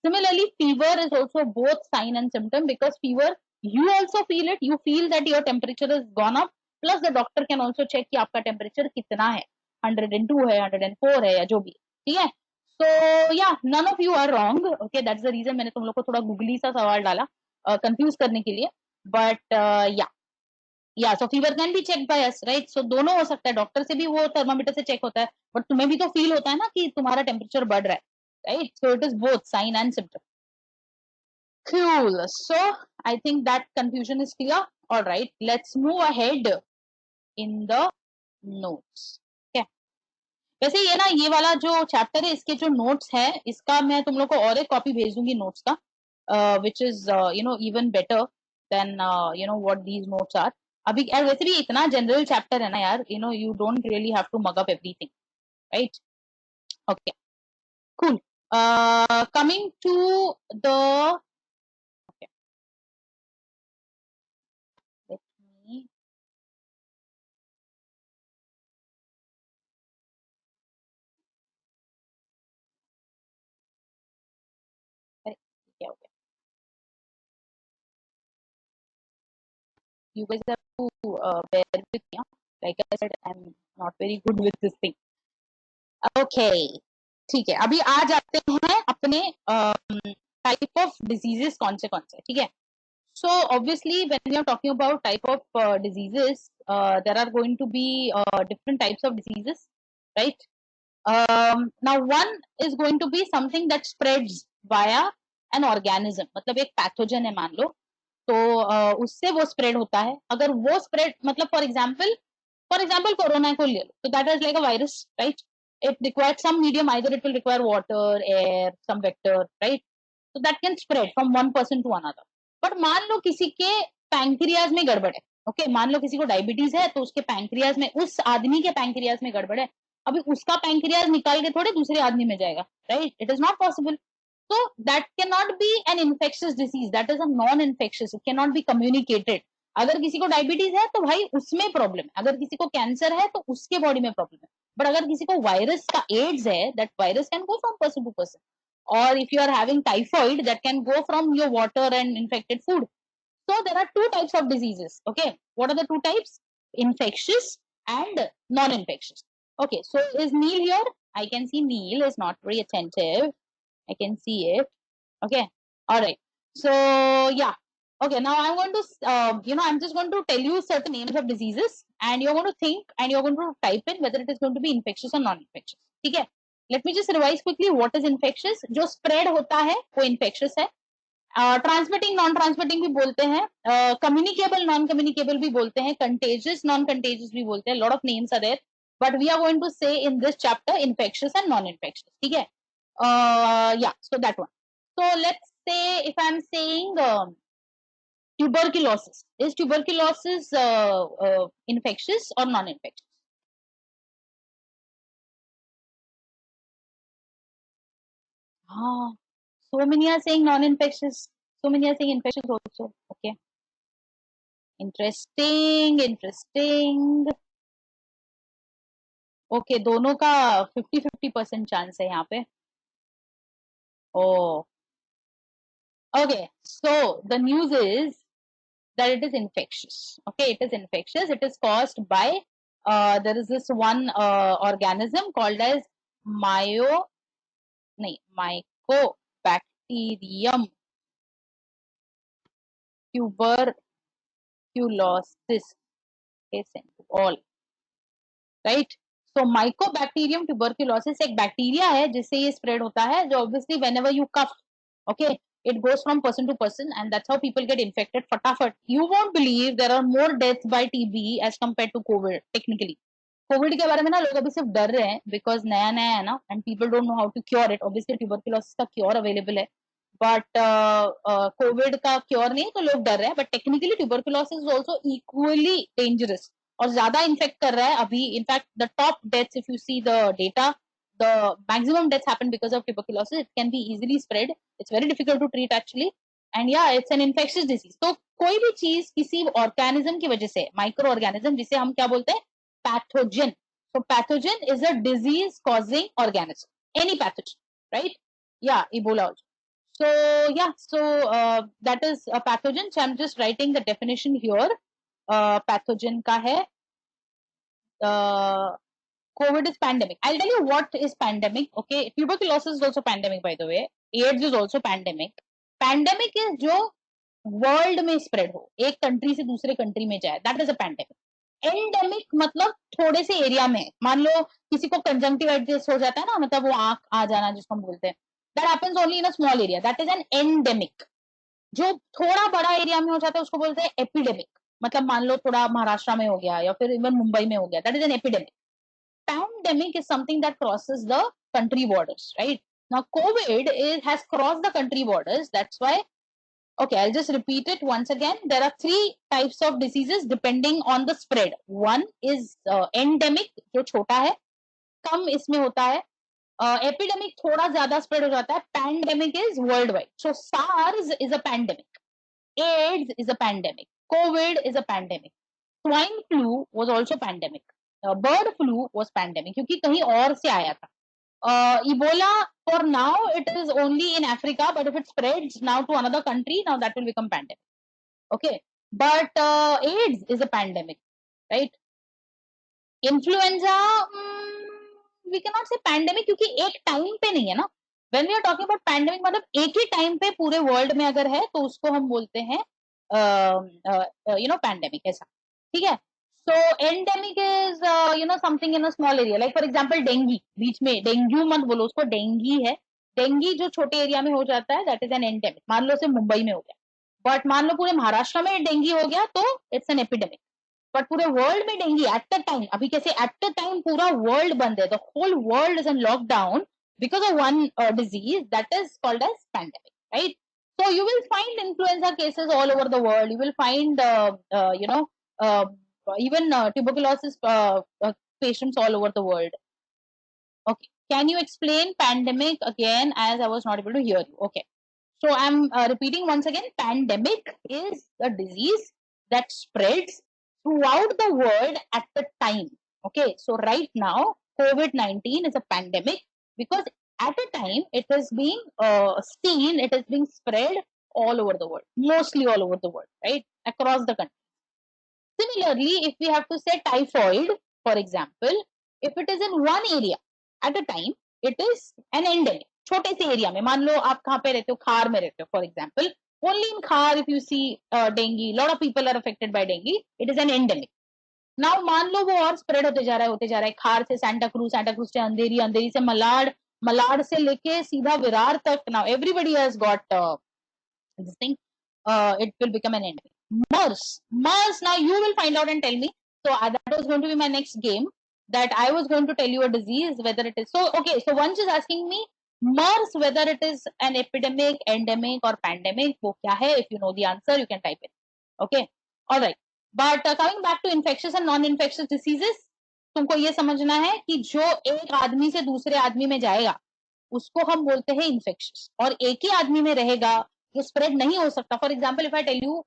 Similarly, fever is also both sign and symptom, because fever, you also feel it. You feel that your temperature has gone up. Plus the doctor can also check कि आपका temperature कितना है, 102 है, 104 है, या जो भी. ठीक है. So yeah, none of you are wrong. Okay, that's the reason मैंने तुम लोग को थोड़ा गूगली सा सवाल डाला, confuse करने के लिए. But yeah, so fever can be checked by us, right? So दोनों हो सकता है, डॉक्टर से भी वो थर्मामीटर से चेक होता है, बट तुम्हें भी तो फील होता है ना कि तुम्हारा टेम्परेचर बढ़ रहा है, right? So it is both sign and symptom. Cool. So I think that confusion is clear. All right, let's move ahead in the notes. Okay. वैसे ये ना, ये वाला जो चैप्टर है, इसके जो नोट्स है, इसका मैं तुम लोग को और एक कॉपी भेज दूंगी नोट्स का, which is even better than what these notes are. अभी वैसे भी इतना जनरल चैप्टर है ना यार, you don't really have to mug up everything, right? Okay, cool. Coming to the, okay, let me, okay, okay. You guys have to bear with me. Like I said, I'm not very good with this thing. Okay, ठीक है. अभी आ जाते हैं अपने type of diseases कौन से, ठीक है. So obviously, when we are talking about type of diseases, there are going to be different types of diseases, right? Now one is going to be something that spreads via an organism. मतलब एक pathogen है मान लो, तो उससे वो spread होता है. अगर वो spread मतलब for example कोरोना को ले लो, तो that is like a virus, right? It requires some medium, either it will require water, air, some vector, right? So that can spread from one person to another. But मान लो किसी के pancreas में गड़बड़ है, okay, मान लो किसी को diabetes है, तो उसके पैंक्रियाज में, उस आदमी के पैंक्रियाज में गड़बड़ है, अभी उसका पैंक्रियाज निकाल के थोड़े दूसरे आदमी में जाएगा, right? It is not possible. So that cannot be an infectious disease. That is a non-infectious. It cannot be communicated. अगर किसी को डायबिटीज है तो भाई उसमें प्रॉब्लम है, अगर किसी को कैंसर है तो उसके बॉडी में प्रॉब्लम है. बट अगर किसी को वायरस का एड्स है, that virus can go from person to person. Or if you are having typhoid, that can go from your water and infected food. So there are two types of diseases. Okay, what are the two types? Infectious and non-infectious. Okay, so is Neil here? I can see Neil is not very attentive. I can see it. Okay, all right. So yeah, okay. Now I'm going to, I'm just going to tell you certain names of diseases, and you're going to think and you're going to type in whether it is going to be infectious or non-infectious. ठीक है? Let me just revise quickly. What is infectious? जो spread होता है वो infectious है. Transmitting non transmitting भी बोलते हैं, कम्युनिकेबल नॉन कम्युनिकेबल भी बोलते हैं, कंटेजियस नॉन कंटेजियस भी बोलते हैं. Lot of names are there, but we are going to say in this chapter infectious and non infectious. ठीक है? Yeah, so that one. So let's say if I'm saying tuberculosis, is tuberculosis infectious or non-infectious? So many are saying non-infectious, so many are saying infectious also. Okay, interesting. Okay, दोनों का 50-50% chance है यहाँ पे. Oh, okay. So the news is that it is infectious. Okay, it is infectious. It is caused by there is this one organism called as Mycobacterium tuberculosis. All right. So Mycobacterium tuberculosis एक bacteria है जिससे ये spread होता है, जो obviously whenever you cough, okay, it goes from person to person and that's how people get infected फटाफट. You won't believe there are more deaths by TB as compared to COVID. Technically, COVID के बारे में ना लोग अभी सिर्फ डर रहे हैं because नया है ना, and people don't know how to cure it. Obviously tuberculosis का cure available है, but COVID का cure नहीं है तो लोग डर रहे हैं. But technically tuberculosis is also equally dangerous और ज्यादा इन्फेक्ट कर रहा है अभी. In fact the top deaths, if you see the data, the maximum deaths happen because of tuberculosis. It can be easily spread, it's very difficult to treat actually, and yeah it's an infectious disease. तो कोई भी चीज किसी organism की वजह से, micro organism जिसे हम क्या बोलते हैं, pathogen. So pathogen is a disease causing organism, any pathogen, right? Yeah, Ebola also. So yeah, so that is a pathogen. So I'm just writing the definition here. Pathogen का है COVID is pandemic. I'll tell you what is pandemic. Okay, tuberculosis is also pandemic, by the way. AIDS is also pandemic. Pandemic is जो world में spread हो, एक country से दूसरे country में जाए, that is a pandemic. Endemic मतलब थोड़े से एरिया में, मान लो किसी को कंजंक्टिवाइटिस हो जाता है ना, मतलब वो आंख आ जाना जिसको हम बोलते हैं, that happens only in a small area, that is an endemic. जो थोड़ा बड़ा एरिया में हो जाता है उसको बोलते हैं एपिडेमिक. मतलब मान लो थोड़ा महाराष्ट्र में हो गया या फिर इवन मुंबई में हो गया, that is an epidemic. Pandemic is something that crosses the country borders, right? Now COVID has crossed the country borders, that's why. Okay, I'll just repeat it once again. There are three types of diseases depending on the spread. One is endemic, जो छोटा है, कम इसमें होता है, epidemic थोड़ा ज्यादा spread हो जाता है, pandemic is world wide. So SARS is a pandemic, AIDS is a pandemic, COVID is a pandemic, swine flu was also pandemic, bird flu was pandemic क्योंकि कहीं और से आया था. Ebola for now it is only in Africa, but if it spreads now to another country, now that will become pandemic. Okay, but AIDS is a pandemic, right? Influenza, we cannot say pandemic क्योंकि एक time पे नहीं है ना. When we are talking about pandemic मतलब एक ही time पे पूरे वर्ल्ड में अगर है तो उसको हम बोलते हैं pandemic ऐसा. ठीक है. So endemic is something in a small area, like for example dengue. बीच में डेंगू मत बोलो, उसको डेंगी है. डेंगी जो छोटे एरिया में हो जाता है that is an endemic. मान लो सिर्फ मुंबई में हो गया, बट मान लो पूरे महाराष्ट्र में डेंगी हो गया तो इट्स एन एपिडेमिक. बट पूरे वर्ल्ड में डेंगी एट द टाइम, अभी कैसे एट द टाइम पूरा वर्ल्ड बंद है, the whole world is in lockdown because of one disease, that is called as pandemic, right? So you will find influenza cases all over the world. You will find even tuberculosis patients all over the world. Okay, can you explain pandemic again, as I was not able to hear you? Okay, so I'm repeating once again. Pandemic is a disease that spreads throughout the world at the time. Okay, so right now COVID-19 is a pandemic because at a time it is being seen, it is being spread all over the world, mostly all over the world, right? Across the country. Similarly, if we have to say typhoid, for example, if it is in one area at a time, it is an endemic. छोटे से area में, मान लो आप कहाँ पे रहते हो, खार में रहते हो, for example, only in Khar if you see dengue, lot of people are affected by dengue, it is an endemic. Now मान लो वो और स्प्रेड होते जा रहा है, खार से सैंटा क्रूज से अंधेरी, अंधेरी से मलाड, मलाड से लेके सीधा विरार तक. Now everybody has got this thing, it will become an endemic. MERS, now you will find out and tell me. So that was going to be my next game, that I was going to tell you a disease, whether it is, so okay, so one is asking me MERS, whether it is an epidemic, endemic or pandemic, वो क्या है? If you know the answer, you can type it. Okay, all right. But coming back to infectious and non-infectious diseases, तुमको ये समझना है कि जो एक आदमी से दूसरे आदमी में जाएगा उसको हम बोलते हैं infectious, और एक ही आदमी में रहेगा जो स्प्रेड नहीं हो सकता. For example, if I tell you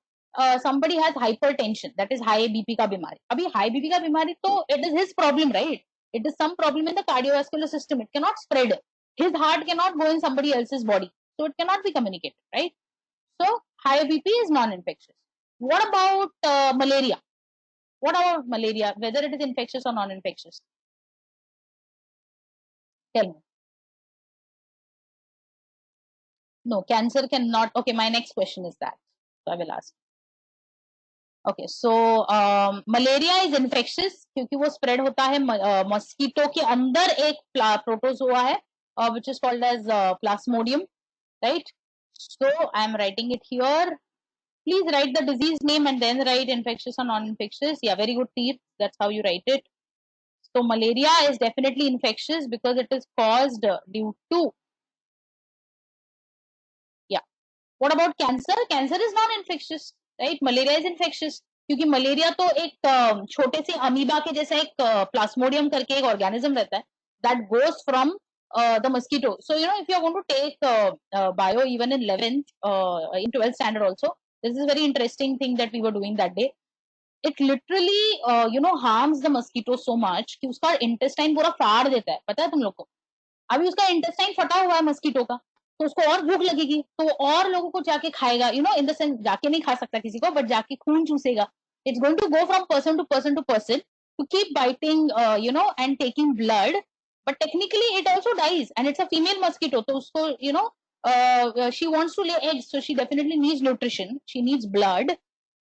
somebody has hypertension, that is high BP का बीमारी. अभी high BP का बीमारी तो it is his problem, right? It is some problem in the cardiovascular system. It cannot spread. His heart cannot go in somebody else's body, so it cannot be communicated, right? So high BP is non-infectious. What about malaria? What about malaria? Whether it is infectious or non-infectious? Tell me. No, cancer cannot. Okay, my next question is that. So I will ask. Okay, so malaria is infectious क्योंकि वो spread होता है mosquito के अंदर एक protozoa है which is called as plasmodium, right? So I am writing it here. Please write the disease name and then write infectious or non-infectious. Yeah, very good, Teer. That's how you write it. So malaria is definitely infectious because it is caused due to. Yeah. What about cancer? Cancer is non-infectious, right? Malaria is infectious क्योंकि malaria तो एक छोटे से amoeba के जैसा एक plasmodium करके एक ऑर्गेनिज्म रहता है that goes from the mosquito. So if you are going to take bio even in 11th, in 12th standard also, this is a very interesting thing that we were doing that day. It literally harms the mosquito so much कि उसका intestine पूरा फाड़ देता है. पता है तुम लोग को? अभी उसका intestine फटा हुआ है मस्कीटो का, तो उसको और भूख लगेगी तो वो और लोगों को जाके खाएगा. इन द सेंस जाके नहीं खा सकता किसी को, बट जाके खून चूसेगा. It's going to go from person to person to person to keep biting, and taking blood. But technically, it also dies, and it's a female mosquito. So usko, she wants to lay eggs, so she definitely needs nutrition. She needs blood,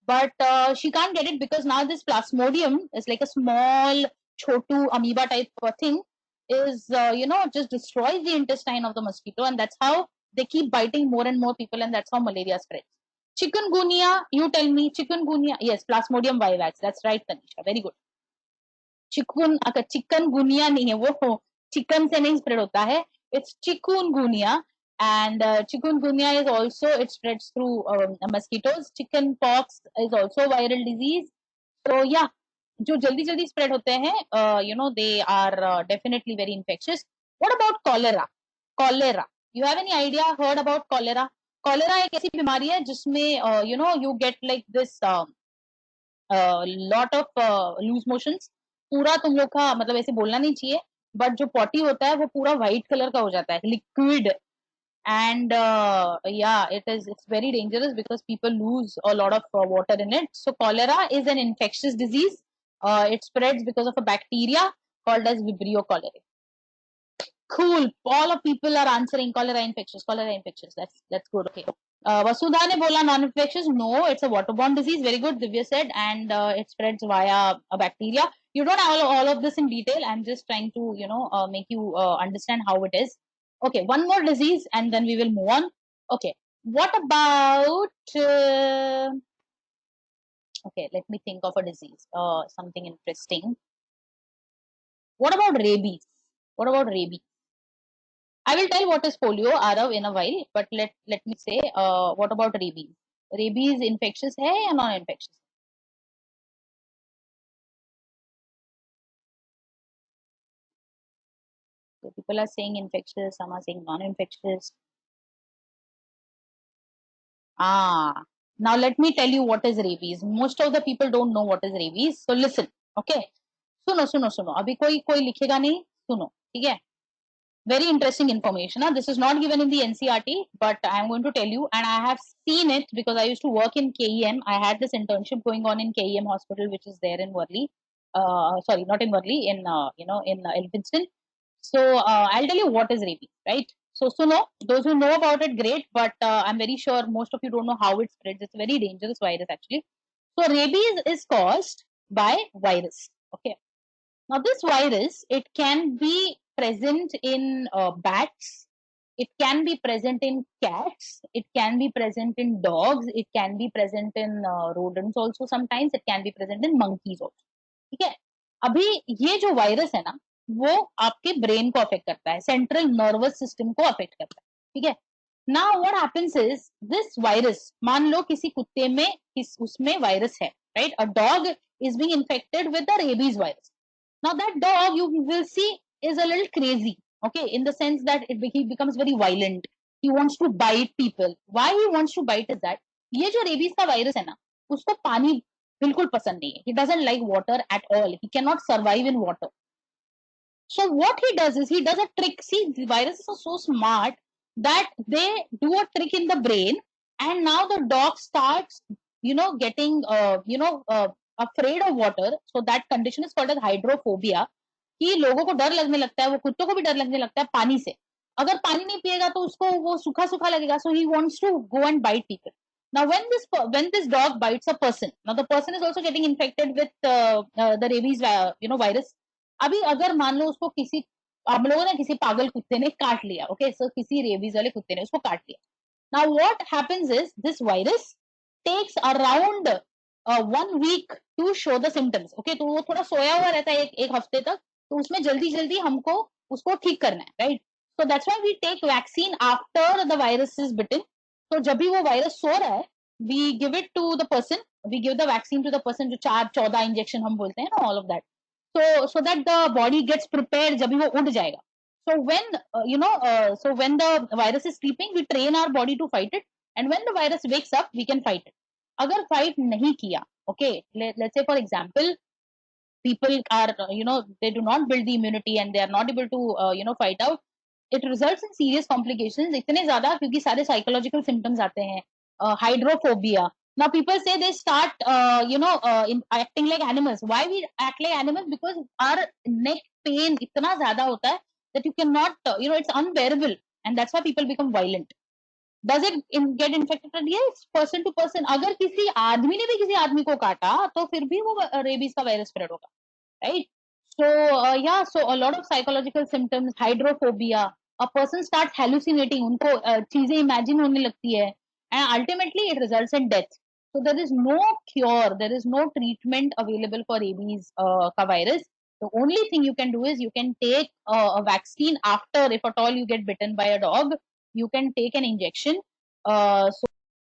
but she can't get it because now this plasmodium is like a small chotu amoeba type thing. Is just destroys the intestine of the mosquito, and that's how they keep biting more and more people, and that's how malaria spreads. Chikungunya, you tell me. Chikungunya, yes, Plasmodium vivax. That's right, Tanisha. Very good. Chikungunya नहीं है वो, chicken से नहीं spread होता है. It's chikungunya, and chikungunya is also, it spreads through mosquitoes. Chicken pox is also a viral disease. So yeah, जो जल्दी जल्दी spread होते हैं, they are definitely very infectious. What about cholera? Cholera. You have any idea? Heard about cholera? Cholera एक ऐसी बीमारी है जिसमें you get like this lot of loose motions. पूरा तुम लोग का मतलब ऐसे बोलना नहीं चाहिए, बट जो पॉटी होता है वो पूरा व्हाइट कलर का हो जाता है, liquid. And it's very dangerous because people lose a lot of water in it. So cholera is an infectious disease. It spreads because of a bacteria called as Vibrio cholerae. Cool. All of people are answering cholera infectious, cholera infectious. That's good. Okay. Vasudha ne bola non-infectious. No, it's a waterborne disease. Very good, Divya said, and it spreads via a bacteria. You don't have all of this in detail. I'm just trying to make you understand how it is. Okay, one more disease and then we will move on. Okay, what about okay, let me think of a disease, something interesting. What about rabies? What about rabies? I will tell what is polio, Arav, in a while, but let me say what about rabies? Rabies infectious hai ya non-infectious? So people are saying infectious, some are saying non-infectious. Now let me tell you what is rabies. Most of the people don't know what is rabies. So listen, okay? सुनो अभी कोई लिखेगा नहीं, सुनो, ठीक है? Very interesting information. This is not given in the NCERT, but I am going to tell you, and I have seen it because I used to work in KEM. I had this internship going on in KEM hospital, which is there in Worli. Sorry, not in Worli, in in Elphinstone. So I'll tell you what is rabies, right? So those who know about it, great, but I'm very sure most of you don't know how it spreads. It's a very dangerous virus, actually. So rabies is caused by virus. Okay. Now this virus, it can be present in bats, it can be present in cats, it can be present in dogs, it can be present in rodents also sometimes, it can be present in monkeys also. ठीक है? अभी ये जो virus है ना, वो आपके brain को अफेक्ट करता है, सेंट्रल नर्वस सिस्टम को अफेक्ट करता है, ठीक है? Now what happens is this virus, मान लो किसी कुत्ते में उसमें वायरस है, right? A dog is being infected with the rabies virus. Now that dog, you will see, is a little crazy, okay, in the sense that he becomes very violent. He wants to bite people. Why he wants to bite is that ये जो rabies का virus है ना, उसको पानी बिल्कुल पसंद नहीं है. He doesn't like water at all. He cannot survive in water. So what he does is he does a trick. See, the viruses are so smart that they do a trick in the brain, and now the dog starts, getting, afraid of water. So that condition is called as hydrophobia. कि लोगों को डर लगने लगता है, वो कुत्तों को भी डर लगने लगता है पानी से. अगर पानी नहीं पिएगा तो उसको वो सूखा सूखा लगेगा. So he wants to go and bite people. Now when this dog bites a person, now the person is also getting infected with the rabies virus. अभी अगर मान लो उसको हम लोगों ने किसी पागल कुत्ते ने काट लिया, okay, so किसी रेबीज वाले कुत्ते ने उसको काट लिया. Now what happens is this virus takes around 1 week to show the symptoms. Okay, तो वो थोड़ा सोया हुआ रहता है एक हफ्ते तक, तो उसमें जल्दी हमको उसको ठीक करना है, right? So that's why we take vaccine after the virus is bitten. तो जब भी वो वायरस सो रहा है, we give it to the person, we give the vaccine to the person, जो 4-14 इंजेक्शन हम बोलते हैं ना, all of that. So that the body gets prepared जब भी वो उड़ जाएगा. So when the virus is sleeping, we train our body to fight it, and when the virus wakes up, we can fight it. अगर fight नहीं किया, okay, let's say for example, people are they do not build the immunity and they are not able to fight out, it results in serious complications. इतने ज्यादा क्योंकि सारे psychological symptoms आते हैं. Hydrophobia. Now people say they start acting like animals. Why we act like animals? Because our neck pain इतना ज्यादा होता है that you cannot it's unbearable, and that's why people become violent. Does it get infected? Yes, person to person. अगर किसी आदमी ने भी किसी आदमी को काटा तो फिर भी वो रेबीज का वायरस स्प्रेड होगा, right? So so a lot of psychological symptoms, hydrophobia. A person starts hallucinating, उनको चीजें imagine होने लगती है, and ultimately it results in death. So there is no cure, there is no treatment available for rabies ka virus. The only thing you can do is you can take a vaccine after, if at all you get bitten by a dog, you can take an injection. So